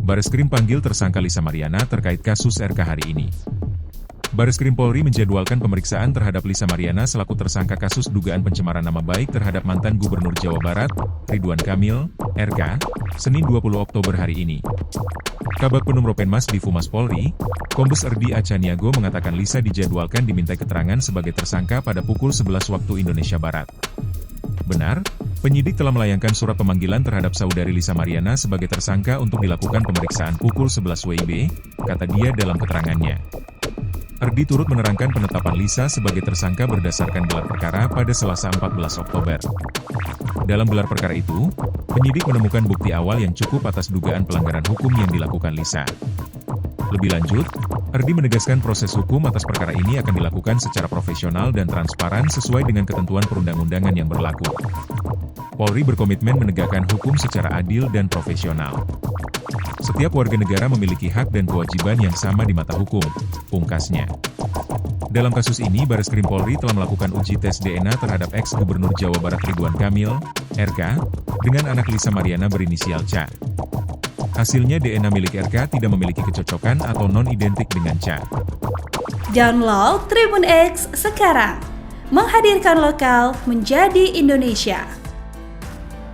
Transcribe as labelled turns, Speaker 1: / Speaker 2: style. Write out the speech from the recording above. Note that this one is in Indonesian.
Speaker 1: Bareskrim panggil tersangka Lisa Mariana terkait kasus RK hari ini. Bareskrim Polri menjadwalkan pemeriksaan terhadap Lisa Mariana selaku tersangka kasus dugaan pencemaran nama baik terhadap mantan Gubernur Jawa Barat, Ridwan Kamil, RK, Senin 20 Oktober hari ini. Kabag Penum Ropenmas di Humas Polri, Kombes Erdi Acaniago mengatakan Lisa dijadwalkan dimintai keterangan sebagai tersangka pada pukul 11 waktu Indonesia Barat. Benar, penyidik telah melayangkan surat pemanggilan terhadap saudari Lisa Mariana sebagai tersangka untuk dilakukan pemeriksaan pukul 11 WIB, kata dia dalam keterangannya. Erdi turut menerangkan penetapan Lisa sebagai tersangka berdasarkan gelar perkara pada Selasa 14 Oktober. Dalam gelar perkara itu, penyidik menemukan bukti awal yang cukup atas dugaan pelanggaran hukum yang dilakukan Lisa. Lebih lanjut, Erdi menegaskan proses hukum atas perkara ini akan dilakukan secara profesional dan transparan sesuai dengan ketentuan perundang-undangan yang berlaku. Polri berkomitmen menegakkan hukum secara adil dan profesional. Setiap warga negara memiliki hak dan kewajiban yang sama di mata hukum, pungkasnya. Dalam kasus ini, Bareskrim Polri telah melakukan uji tes DNA terhadap ex-Gubernur Jawa Barat Ridwan Kamil, RK, dengan anak Lisa Mariana berinisial C. Hasilnya DNA milik RK tidak memiliki kecocokan atau non-identik dengan C.
Speaker 2: Download Tribun X sekarang, menghadirkan lokal menjadi Indonesia.